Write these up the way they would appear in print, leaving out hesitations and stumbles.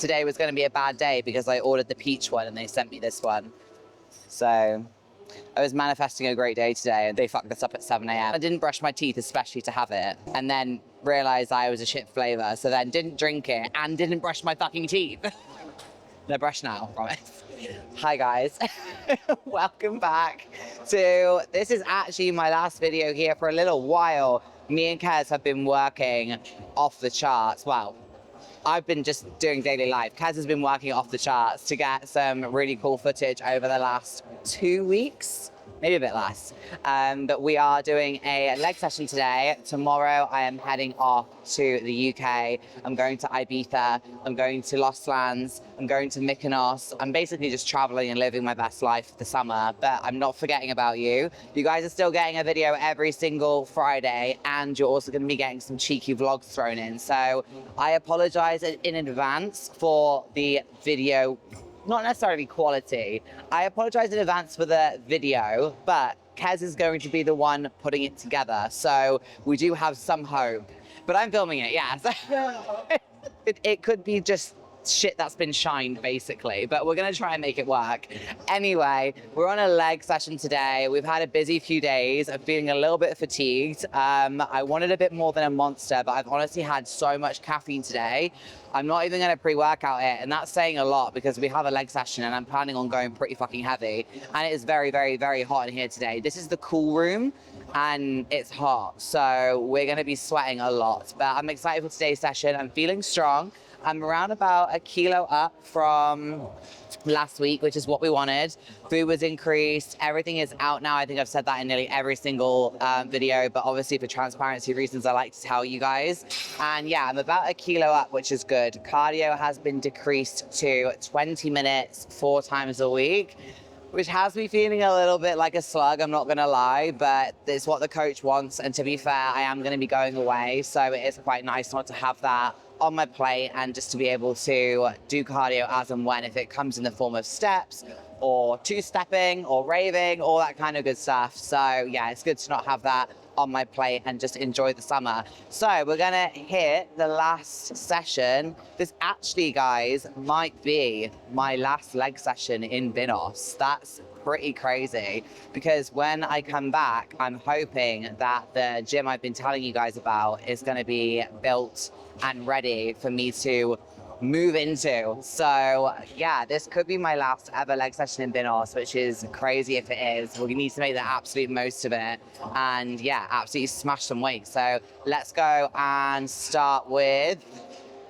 Today was going to be a bad day because I ordered the peach one and they sent me this one. So I was manifesting a great day today and they fucked this up at 7 a.m. I didn't brush my teeth, especially to have it, and then realized I was a shit flavor. So then didn't drink it and didn't brush my fucking teeth. No brush now, promise. Hi guys, welcome back to, this is actually my last video here for a little while. Me and Kez have been working off the charts. Well, I've been just doing daily life. Kez has been working off the charts to get some really cool footage over the last 2 weeks, maybe a bit less. But we are doing a leg session today. Tomorrow I am heading off to the UK. I'm going to Ibiza. I'm going to Lost Lands. I'm going to Mykonos. I'm basically just traveling and living my best life for the summer, but I'm not forgetting about you. You guys are still getting a video every single Friday, and you're also going to be getting some cheeky vlogs thrown in. So I apologize in advance for the video, not necessarily quality. I apologize in advance for the video, but Kez is going to be the one putting it together. So we do have some hope, but I'm filming it, yeah. So it could be just shit that's been shined basically, but we're gonna try and make it work. Anyway, we're on a leg session today. We've had a busy few days. I'm feeling a little bit fatigued. I wanted a bit more than a monster, but I've honestly had so much caffeine today. I'm not even gonna pre-workout it, and that's saying a lot because we have a leg session and I'm planning on going pretty fucking heavy. And it is very, very, very hot in here today. This is the cool room and it's hot, so we're gonna be sweating a lot. But I'm excited for today's session. I'm feeling strong. I'm around about 1 kilo up from last week, which is what we wanted. Food was increased. Everything is out now. I think I've said that in nearly every single video, but obviously for transparency reasons, I like to tell you guys. And yeah, I'm about 1 kilo up, which is good. Cardio has been decreased to 20 minutes 4 times a week, which has me feeling a little bit like a slug, I'm not gonna lie, but it's what the coach wants. And to be fair, I am gonna be going away, so it is quite nice not to have that on my plate and just to be able to do cardio as and when, if it comes in the form of steps or two-stepping or raving, all that kind of good stuff. So yeah, it's good to not have that on my plate and just enjoy the summer. So we're gonna hit the last session. This actually, guys, might be my last leg session in Mykonos. That's pretty crazy, because when I come back, I'm hoping that the gym I've been telling you guys about is gonna be built and ready for me to move into. So yeah, this could be my last ever leg session in Mykonos, which is crazy if it is. We need to make the absolute most of it and yeah, absolutely smash some weight. So let's go and start with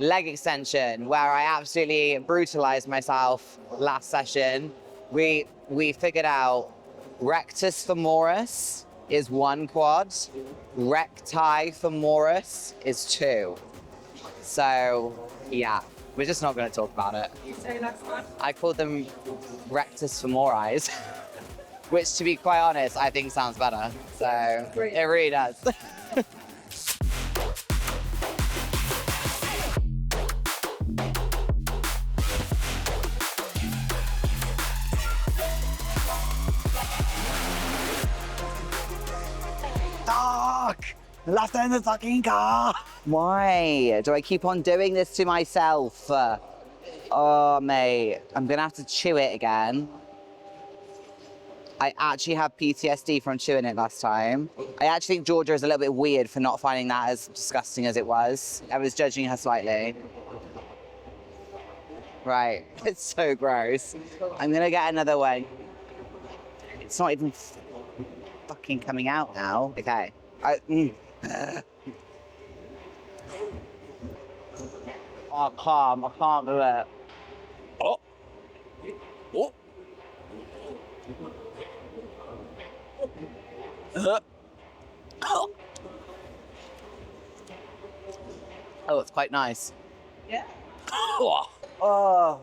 leg extension, where I absolutely brutalized myself last session. We figured out rectus femoris is 1 quad, recti femoris is 2. So yeah, we're just not going to talk about it. You say next one? I called them rectus femoris, which, to be quite honest, I think sounds better. So it really does. Fuck! Left in the fucking car! Why do I keep on doing this to myself? Oh, mate, I'm gonna have to chew it again. I actually have PTSD from chewing it last time. I actually think Georgia is a little bit weird for not finding that as disgusting as it was. I was judging her slightly. Right, it's so gross. I'm gonna get another one. It's not even fucking coming out now. Okay. Oh, calm. I can't do it. Oh. Oh. Oh, it's quite nice. Yeah. Oh.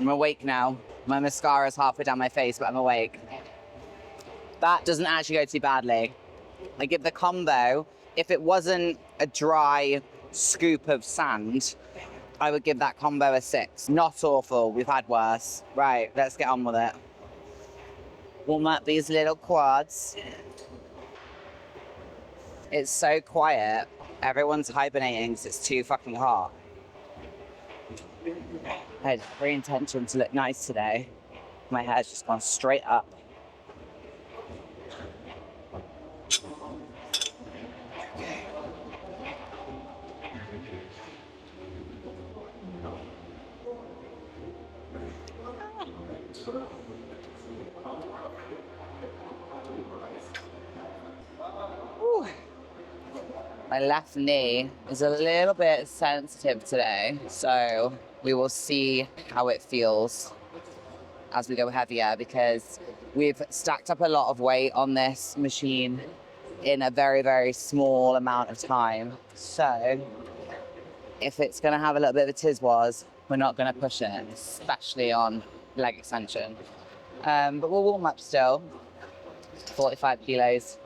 I'm awake now. My mascara is halfway down my face, but I'm awake. That doesn't actually go too badly. I give the combo, if it wasn't a dry scoop of sand, I would give that combo a 6. Not awful, we've had worse. Right, let's get on with it. Warm up these little quads. It's so quiet. Everyone's hibernating because it's too fucking hot. I had every intention to look nice today. My hair's just gone straight up. Ooh. My left knee is a little bit sensitive today, so we will see how it feels as we go heavier, because we've stacked up a lot of weight on this machine in a very, very small amount of time. So if it's going to have a little bit of a tiz-was, we're not going to push it, especially on leg extension. But we'll warm up still. 45 kilos.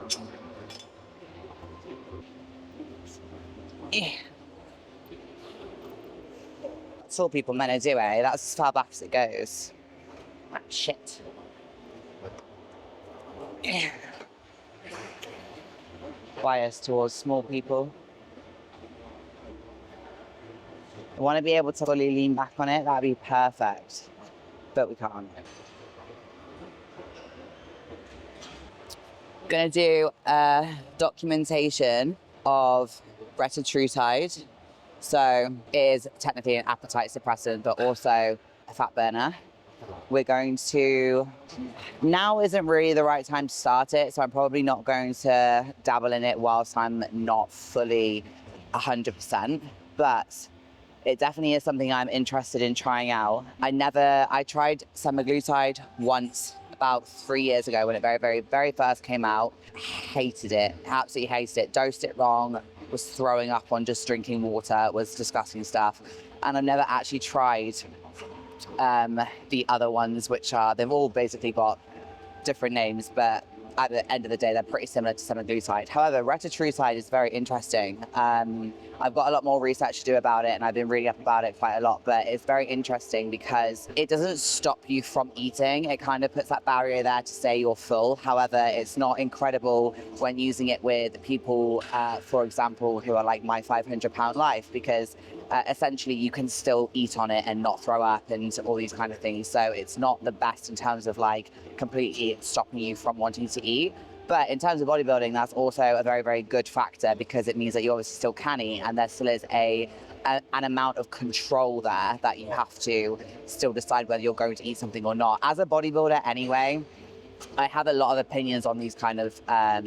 That's all people meant to do, eh? That's as far back as it goes. Ah, shit. Bias towards small people. I want to be able to fully lean back on it, that'd be perfect. But we can't. Gonna do a documentation of Retatrutide. So it is technically an appetite suppressant, but also a fat burner. We're going to, now isn't really the right time to start it, so I'm probably not going to dabble in it whilst I'm not fully 100%, but it definitely is something I'm interested in trying out. I tried semaglutide once about 3 years ago when it very first came out. Hated it, absolutely hated it. Dosed it wrong, was throwing up on just drinking water. It was disgusting stuff. And I've never actually tried the other ones, which are, they've all basically got different names, but at the end of the day, they're pretty similar to semaglutide. However, Retatrutide is very interesting. I've got a lot more research to do about it, and I've been reading up about it quite a lot, but it's very interesting because it doesn't stop you from eating. It kind of puts that barrier there to say you're full. However, it's not incredible when using it with people, for example, who are like my 500-pound life, because essentially you can still eat on it and not throw up and all these kind of things. So it's not the best in terms of like completely stopping you from wanting to eat. But in terms of bodybuilding, that's also a very, very good factor, because it means that you obviously still can eat, and there still is an amount of control there that you have to still decide whether you're going to eat something or not. As a bodybuilder anyway, I have a lot of opinions on these kind of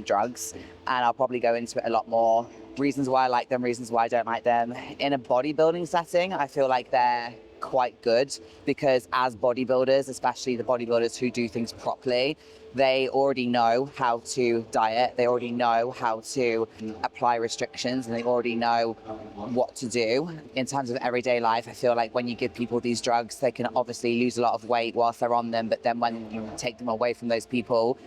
drugs, and I'll probably go into it a lot more. Reasons why I like them, reasons why I don't like them. In a bodybuilding setting, I feel like they're quite good, because as bodybuilders, especially the bodybuilders who do things properly, they already know how to diet, they already know how to apply restrictions, and they already know what to do. In terms of everyday life, I feel like when you give people these drugs, they can obviously lose a lot of weight whilst they're on them, but then when you take them away from those people,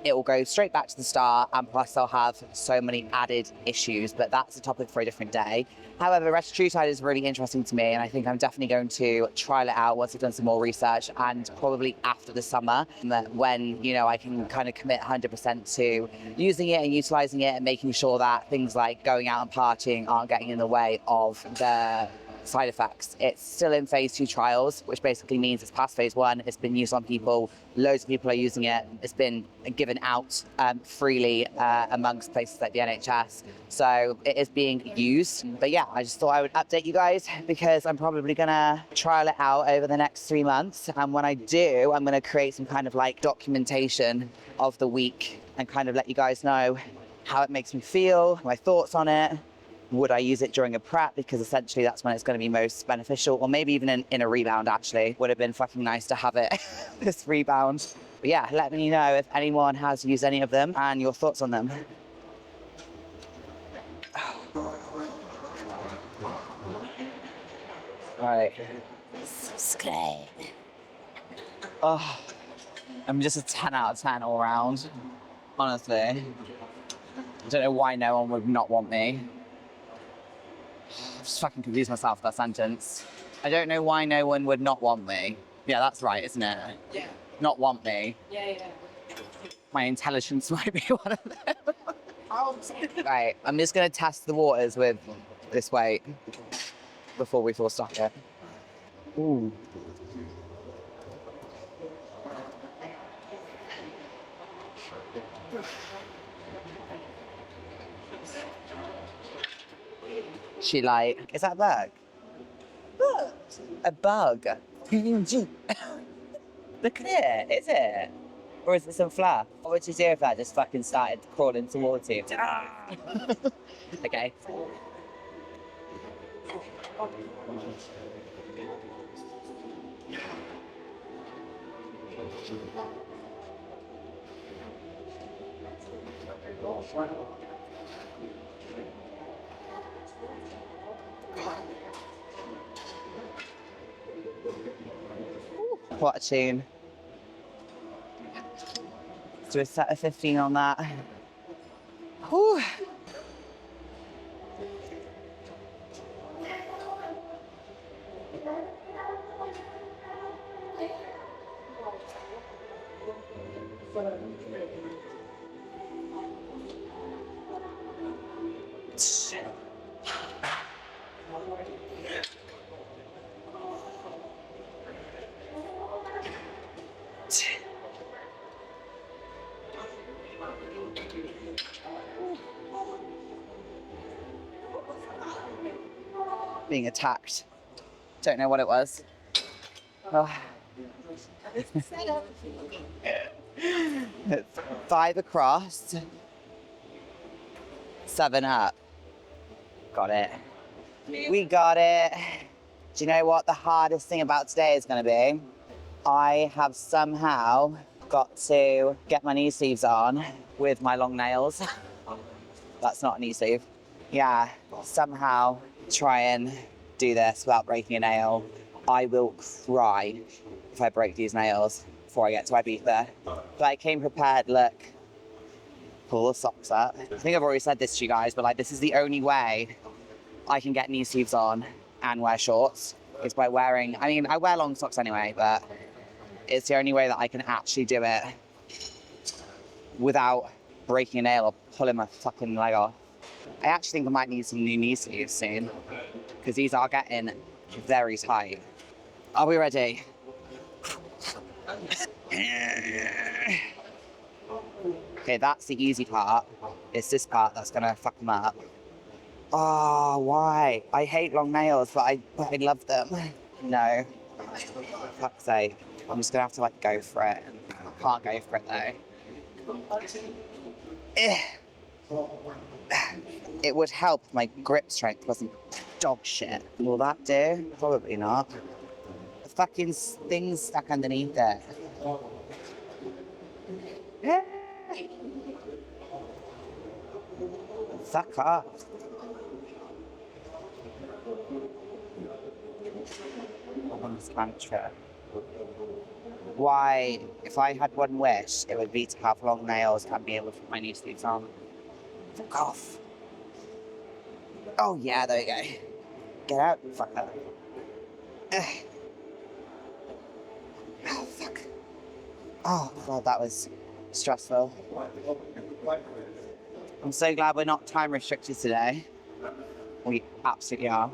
it will go straight back to the start, and plus they'll have so many added issues, but that's a topic for a different day. However, Retatrutide is really interesting to me, and I think I'm definitely going to trial it out once I've done some more research, and probably after the summer, when, you know, I can kind of commit 100% to using it and utilizing it and making sure that things like going out and partying aren't getting in the way of the side effects. It's still in phase 2 trials, which basically means it's past phase 1. It's been used on people. Loads of people are using it. It's been given out freely amongst places like the NHS. So it is being used. But yeah, I just thought I would update you guys, because I'm probably gonna trial it out over the next 3 months. And when I do, I'm gonna create some kind of like documentation of the week and kind of let you guys know how it makes me feel, my thoughts on it. Would I use it during a prep? Because essentially that's when it's going to be most beneficial, or maybe even in a rebound actually. Would have been fucking nice to have it, this rebound. But yeah, let me know if anyone has used any of them and your thoughts on them. Right. Subscribe. Oh, I'm just a 10 out of 10 all around, honestly. I don't know why no one would not want me. I just fucking confused myself with that sentence. I don't know why no one would not want me. Yeah, that's right, isn't it? Yeah. Not want me. Yeah. My intelligence might be one of them. Right, I'm just gonna test the waters with this weight before we full stop it. Ooh. She like, is that a bug? A bug. Look at it, is it? Or is it some fluff? What would you do if that just fucking started crawling towards you? Okay. What a tune. Let's do a set of 15 on that. Whew. Being attacked. Don't know what it was. Oh. It's 5 across, 7 up. Got it. We got it. Do you know what the hardest thing about today is going to be? I have somehow got to get my knee sleeves on with my long nails. That's not a knee sleeve. Yeah, somehow try and do this without breaking a nail. I will cry if I break these nails before I get to Ibiza. But I came prepared, look. Pull the socks up. I think I've already said this to you guys, but like this is the only way I can get knee sleeves on and wear shorts. Is by wearing, I mean, I wear long socks anyway, but it's the only way that I can actually do it without breaking a nail or pulling my fucking leg off. I actually think I might need some new knee sleeves soon because these are getting very tight. Are we ready? Okay, that's the easy part. It's this part that's gonna fuck them up. Oh, why? I hate long nails, but I love them. No. For fuck's sake. I'm just gonna have to like go for it. I can't go for it though. It would help if my grip strength wasn't dog shit. Will that do? Probably not. The fucking thing's stuck underneath it. Fuck off. On this country. Why, if I had one wish, it would be to have long nails and be able to put my knee sleeves on. Fuck off. Oh yeah, there you go. Get out, fucker. Oh, fuck. Oh, God, that was stressful. I'm so glad we're not time restricted today. We absolutely are.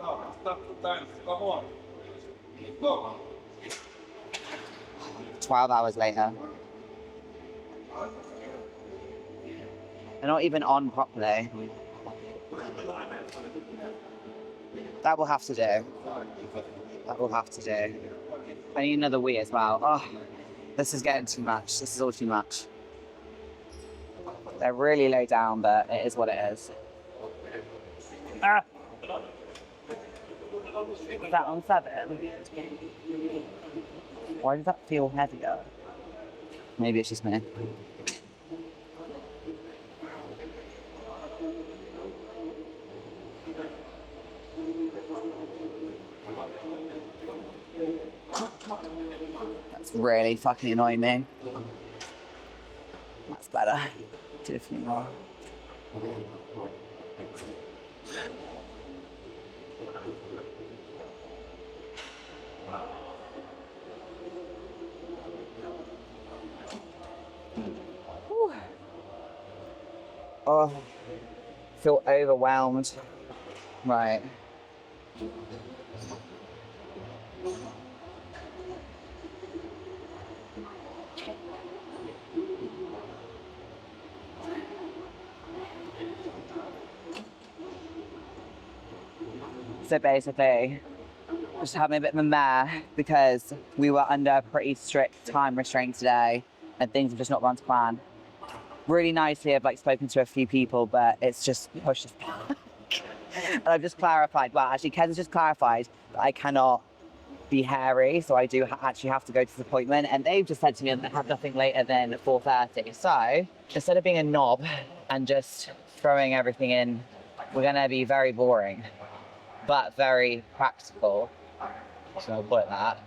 12 hours later. They're not even on properly. That will have to do. That will have to do. I need another wee as well. Oh, this is getting too much. This is all too much. They're really low down, but it is what it is. Ah! Is that on 7? Why does that feel heavier? Maybe it's just me. That's really fucking annoying me. That's better. Do a few more. Oh, feel overwhelmed. Right. So basically, just having a bit of a mare because we were under a pretty strict time restraint today and things have just not gone to plan. Really nicely, I've like spoken to a few people, but it's just pushed us back. And I've just clarified, well, actually, Ken's just clarified that I cannot be hairy, so I do actually have to go to this appointment. And they've just said to me that I have nothing later than 4:30. So instead of being a knob and just throwing everything in, we're going to be very boring, but very practical. So I'll put that.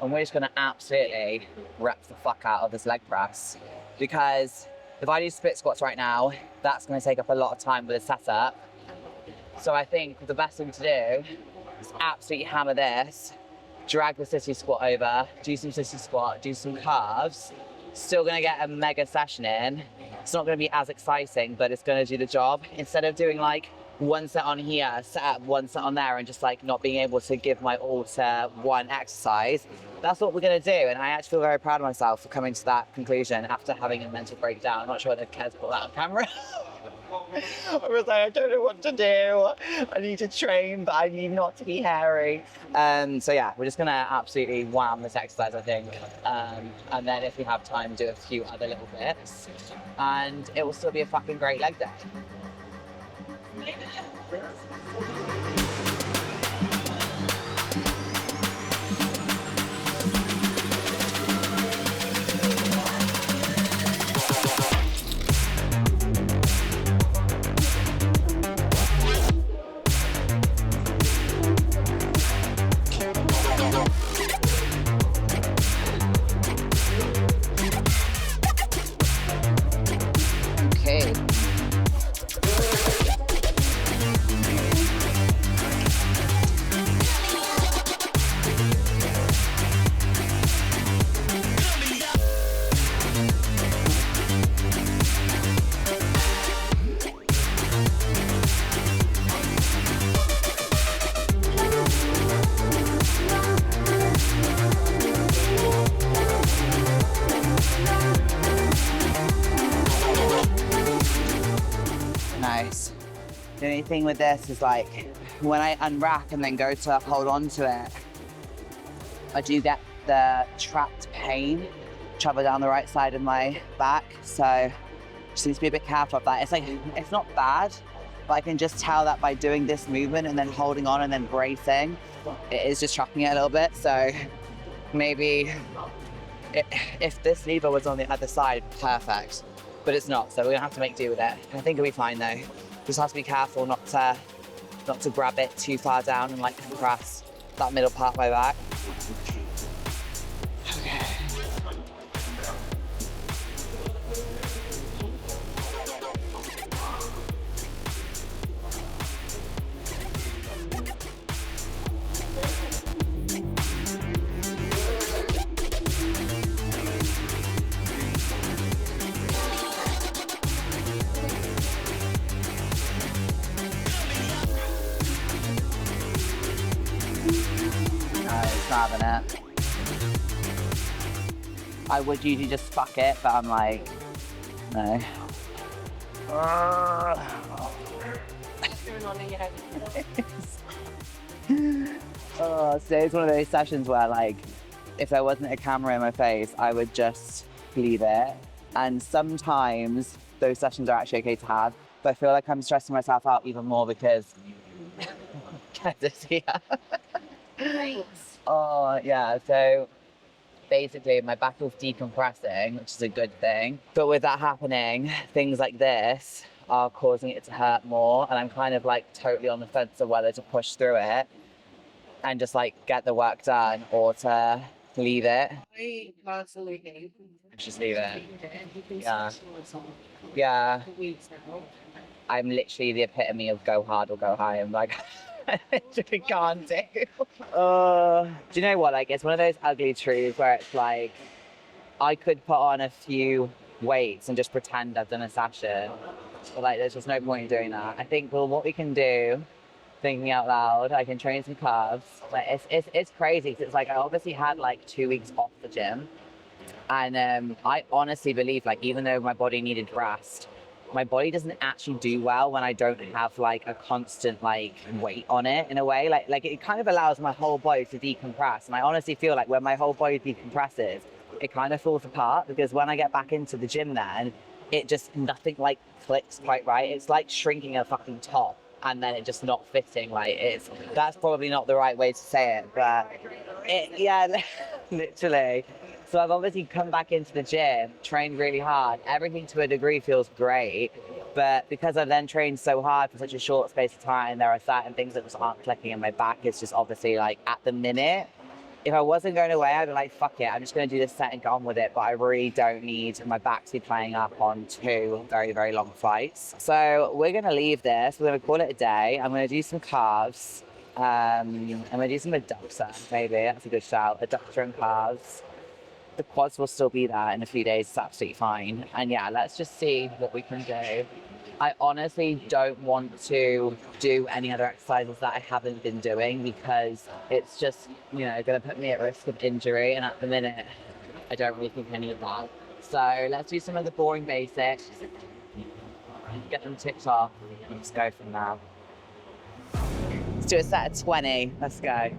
And we're just going to absolutely rep the fuck out of this leg press, because if I do split squats right now, that's going to take up a lot of time with the setup. So I think the best thing to do is absolutely hammer this, drag the sissy squat over, do some sissy squat, do some calves. Still going to get a mega session in. It's not going to be as exciting, but it's going to do the job. Instead of doing like one set on here, set up one set on there, and just like not being able to give my all to one exercise, that's what we're going to do. And I actually feel very proud of myself for coming to that conclusion after having a mental breakdown. I'm not sure whether Kez put that on camera. I was like, I don't know what to do. I need to train, but I need not to be hairy. So yeah, we're just going to absolutely wham this exercise, I think. And then if we have time, do a few other little bits. And it will still be a fucking great leg day. Okay. Nice. The only thing with this is like when I unrack and then go to hold on to it, I do get the trapped pain travel down the right side of my back. So just need to be a bit careful of that. It's like, it's not bad, but I can just tell that by doing this movement and then holding on and then bracing, it is just trapping it a little bit. So maybe if this lever was on the other side, perfect. But it's not, so we're gonna have to make do with it. I think it'll be fine though. Just have to be careful not to grab it too far down and like compress that middle part of my back. Okay. Having it. I would usually just fuck it, but I'm like, no. So it's one of those sessions where like, if there wasn't a camera in my face, I would just leave it. And sometimes those sessions are actually okay to have, but I feel like I'm stressing myself out even more because Candace here. Oh, yeah, so basically my back was decompressing, which is a good thing. But with that happening, things like this are causing it to hurt more. And I'm kind of like totally on the fence of whether to push through it and just like get the work done or to leave it. Just leave it. Yeah. Yeah. I'm literally the epitome of go hard or go high. I'm like, I literally can't do. Do you know what? Like, it's one of those ugly truths where it's like, I could put on a few weights and just pretend I've done a session. But like, there's just no point in doing that. I think, well, what we can do, thinking out loud, I can train some calves. Like, it's crazy, because it's like, I obviously had like 2 weeks off the gym. And I honestly believe, like, even though my body needed rest, my body doesn't actually do well when I don't have like a constant like weight on it in a way. Like it kind of allows my whole body to decompress. And I honestly feel like when my whole body decompresses, it kind of falls apart, because when I get back into the gym then, it just, nothing like clicks quite right. It's like shrinking a fucking top and then it just not fitting. Like, that's probably not the right way to say it, but yeah, literally. So I've obviously come back into the gym, trained really hard. Everything to a degree feels great, but because I've then trained so hard for such a short space of time, there are certain things that just aren't clicking, and my back is just obviously like, at the minute, if I wasn't going away, I'd be like, fuck it, I'm just going to do this set and get on with it. But I really don't need my back to be playing up on 2 very, very long flights. So we're going to leave this. We're going to call it a day. I'm going to do some calves. I'm going to do some adductor, maybe. That's a good shout. Adductor and calves. The quads will still be there in a few days. It's absolutely fine. And yeah, let's just see what we can do. I honestly don't want to do any other exercises that I haven't been doing, because it's just, you know, going to put me at risk of injury. And at the minute, I don't really think any of that. So let's do some of the boring basics, get them ticked off, and let's go from now. Let's do a set of 20. Let's go.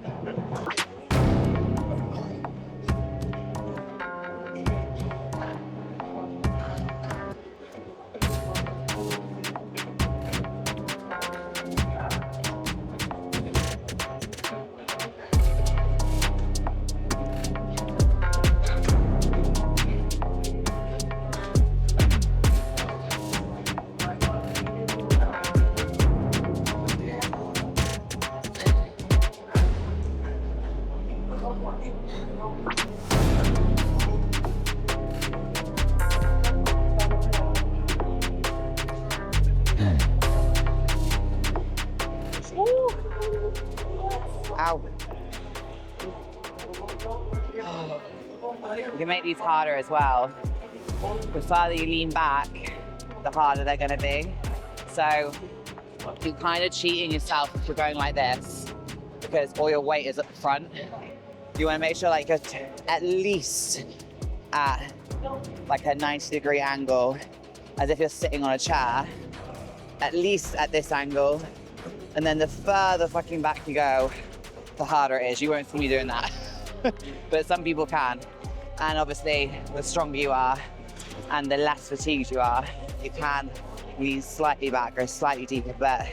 Ow. You can make these harder as well. The farther you lean back, the harder they're going to be. So you're kind of cheating yourself if you're going like this, because all your weight is at the front. You want to make sure like you're at least at like a 90-degree angle, as if you're sitting on a chair, at least at this angle. And then the further fucking back you go, the harder it is. You won't see me doing that, but some people can. And obviously, the stronger you are and the less fatigued you are, you can lean slightly back, go slightly deeper, but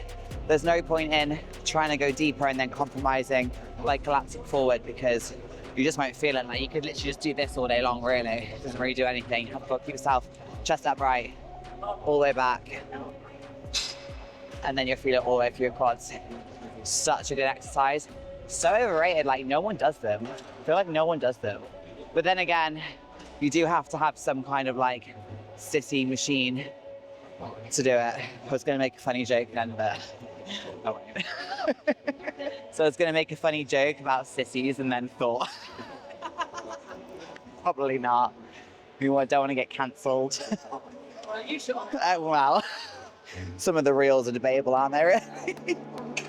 there's no point in trying to go deeper and then compromising, like collapsing forward, because you just won't feel it. Like, you could literally just do this all day long, really. It doesn't really do anything. You have to keep yourself chest upright, all the way back, and then you'll feel it all the way through your quads. Such a good exercise. So overrated, like no one does them. I feel like no one does them. But then again, you do have to have some kind of like sissy machine to do it. I was gonna make a funny joke then, but oh wait. So I was gonna make a funny joke about sissies and then thought, probably not. We don't want to get cancelled. Are you sure? Well, some of the reels are debatable, aren't they?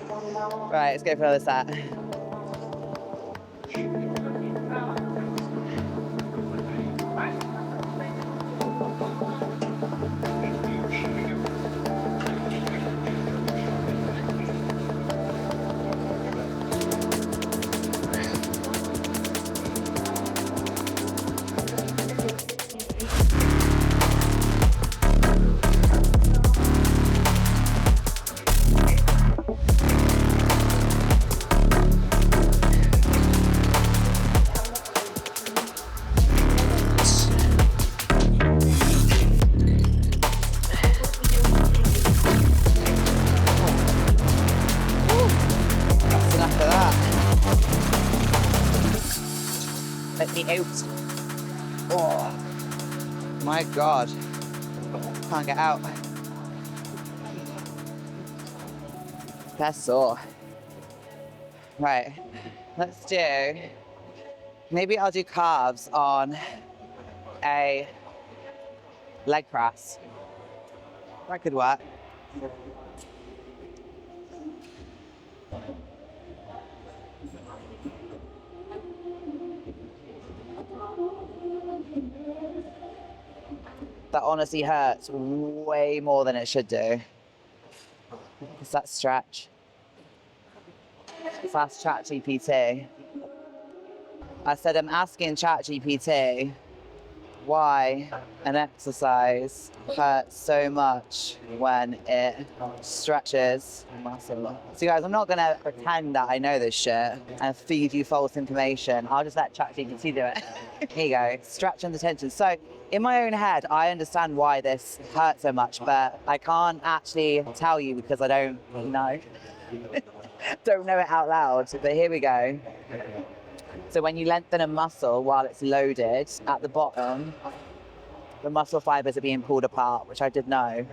Right, let's go for another set. Let me out. Oh my God. Can't get out. That's sore. Right, let's do, maybe I'll do calves on a leg press. That could work. That honestly hurts way more than it should do. It's that stretch. Fast ChatGPT. I said I'm asking ChatGPT why an exercise hurts so much when it stretches a muscle. So guys, I'm not gonna pretend that I know this shit and feed you false information. I'll just let ChatGPT do it. Here you go, stretch and tension. So in my own head, I understand why this hurts so much, but I can't actually tell you because I don't know. Don't know it out loud, but here we go. So when you lengthen a muscle while it's loaded, at the bottom, the muscle fibers are being pulled apart, which I did know,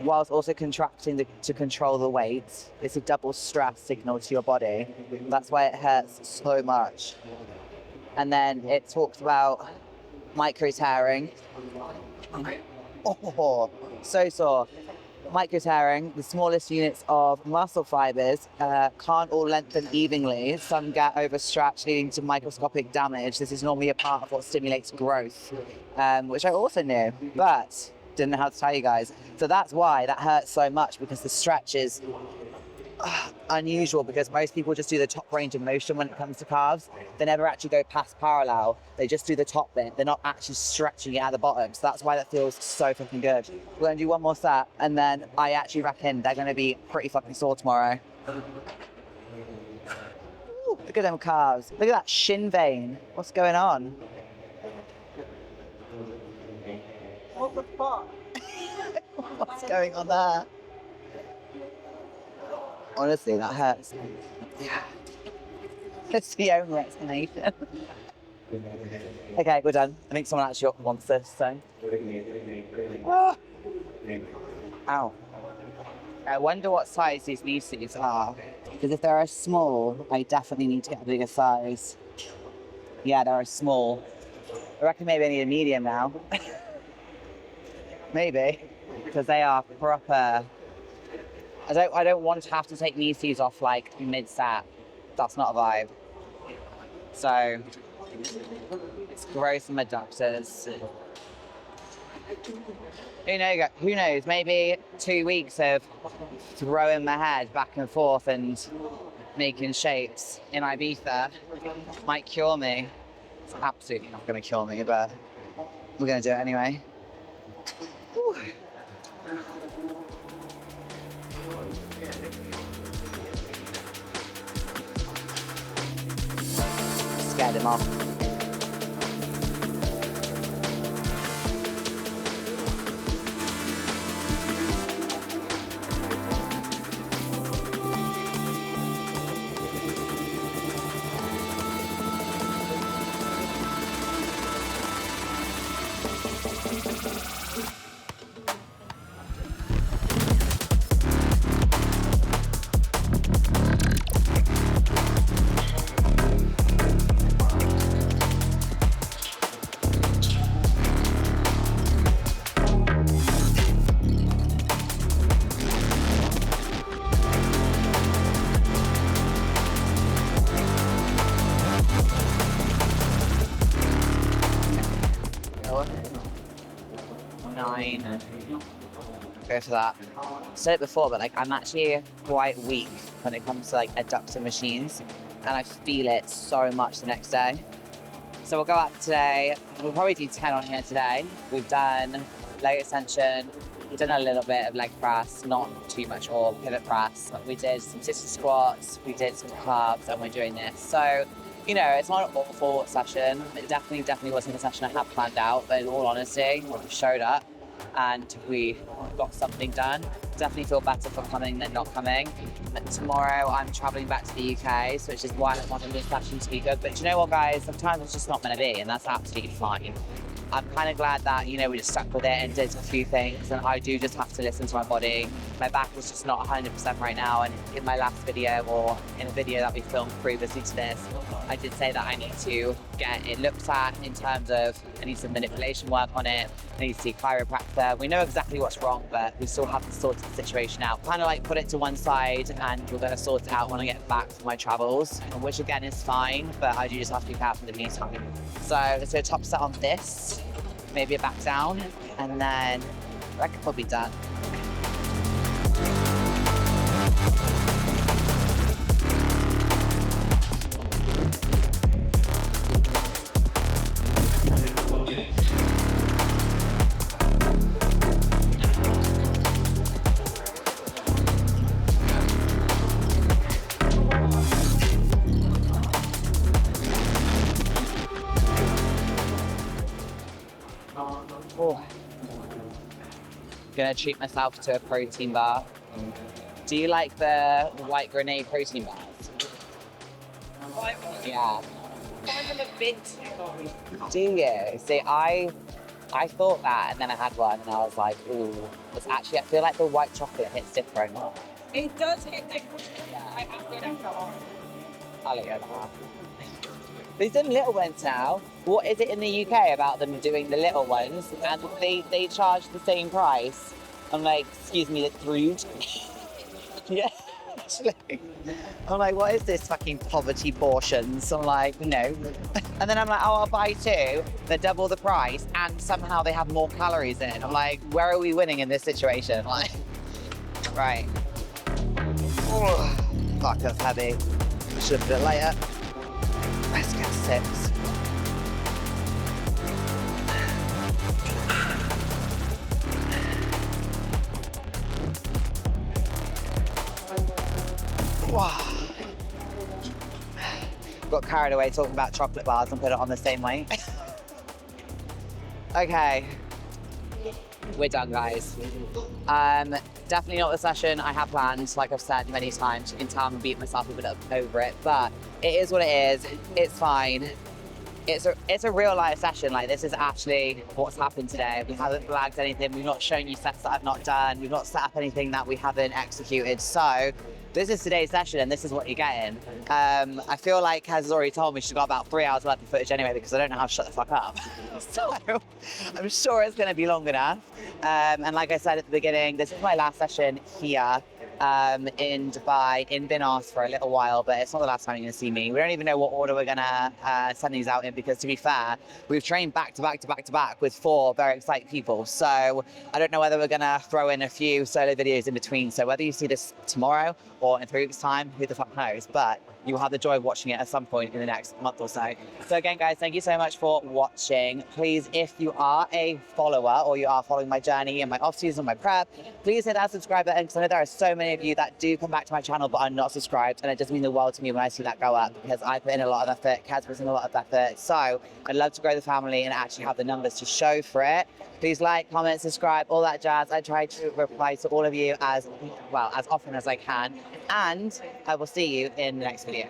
whilst also contracting to control the weight. It's a double stress signal to your body. That's why it hurts so much. And then it talks about micro tearing. Oh, so sore. Micro tearing, the smallest units of muscle fibers, can't all lengthen evenly. Some get overstretched, leading to microscopic damage. This is normally a part of what stimulates growth, which I also knew, but didn't know how to tell you guys. So that's why that hurts so much, because the stretch is unusual, because most people just do the top range of motion when it comes to calves. They never actually go past parallel. They just do the top bit. They're not actually stretching it at the bottom. So that's why that feels so fucking good. We're gonna do one more set, and then I actually reckon they're gonna be pretty fucking sore tomorrow. Ooh, look at them calves. Look at that shin vein. What's going on? What the fuck? What's going on there? Honestly, that hurts. Yeah. That's the only explanation. Okay, we're done. I think someone actually wants this, so. Ah. Ow. I wonder what size these knee sleeves are. Because if they're a small, I definitely need to get a bigger size. Yeah, they're a small. I reckon maybe I need a medium now. Maybe. Because they are proper. I don't want to have to take knee sleeves off like mid-set. That's not a vibe. So it's gross in my adductors. Who knows? Maybe 2 weeks of throwing my head back and forth and making shapes in Ibiza might cure me. It's absolutely not going to cure me, but we're going to do it anyway. Whew. Scared him off. Go for that. I said it before, but like I'm actually quite weak when it comes to like adductor machines, and I feel it so much the next day. So we'll go out today. We'll probably do 10 on here today. We've done leg extension. We've done a little bit of leg press, not too much, or pivot press. We did some sister squats. We did some calves, and we're doing this. So, you know, it's not an awful session. It definitely wasn't a session I had planned out, but in all honesty, we showed up and we got something done. Definitely feel better for coming than not coming. And tomorrow I'm traveling back to the UK, so it's just why I wanted this session to be good. But you know what, guys? Sometimes it's just not meant to be, and that's absolutely fine. I'm kind of glad that, you know, we just stuck with it and did a few things, and I do just have to listen to my body. My back is just not 100% right now, and in my last video, or in a video that we filmed previously to this, I did say that I need to get it looked at in terms of I need some manipulation work on it. I need to see a chiropractor. We know exactly what's wrong, but we still haven't sorted the situation out. Kind of like put it to one side and we're going to sort it out when I get back from my travels, which again is fine, but I do just have to be careful in the meantime. So let's do a top set on this, maybe a back down, and then I reckon we'll be done. Oh. Gonna treat myself to a protein bar. Do you like the white grenade protein bars? Yeah. I'm a bit. Do you? See, I thought that, and then I had one, and I was like, ooh. It's actually, I feel like the white chocolate hits different. It does hit different. I have been alcohol. I'll let you know. They've done little ones now. What is it in the UK about them doing the little ones? And they charge the same price. I'm like, excuse me, it's rude. Yeah, actually. I'm like, what is this fucking poverty portions? I'm like, no. And then I'm like, oh, I'll buy two. They're double the price, and somehow they have more calories in. I'm like, where are we winning in this situation? Like, right. Oh, fuck, that's heavy. Should have put it later. Let's get 6. Wow. Got carried away talking about chocolate bars and put it on the same weight. Okay. We're done, guys. Definitely not the session I have planned. Like I've said many times, you can tell I'm beating myself a bit up over it, but it is what it is. It's fine. It's a real life session. Like, this is actually what's happened today. We haven't flagged anything. We've not shown you sets that I've not done. We've not set up anything that we haven't executed. So this is today's session, and this is what you're getting. I feel like Kaz has already told me she's got about 3 hours worth of footage anyway, because I don't know how to shut the fuck up. So I'm sure it's going to be long enough. And like I said at the beginning, this is my last session here in Dubai, in Bin Ask for a little while, but it's not the last time you're going to see me. We don't even know what order we're going to send these out in, because to be fair, we've trained back to back to back to back with 4 very exciting people. So I don't know whether we're going to throw in a few solo videos in between. So whether you see this tomorrow or in 3 weeks' time, who the fuck knows? But you will have the joy of watching it at some point in the next month or so. So again, guys, thank you so much for watching. Please, if you are a follower or you are following my journey and my off-season, my prep, please hit that subscribe button, because I know there are so many of you that do come back to my channel but are not subscribed, and it does mean the world to me when I see that go up, because I put in a lot of effort, Kaz puts in a lot of effort. So I'd love to grow the family and actually have the numbers to show for it. Please like, comment, subscribe, all that jazz. I try to reply to all of you as often as I can. And I will see you in the next video.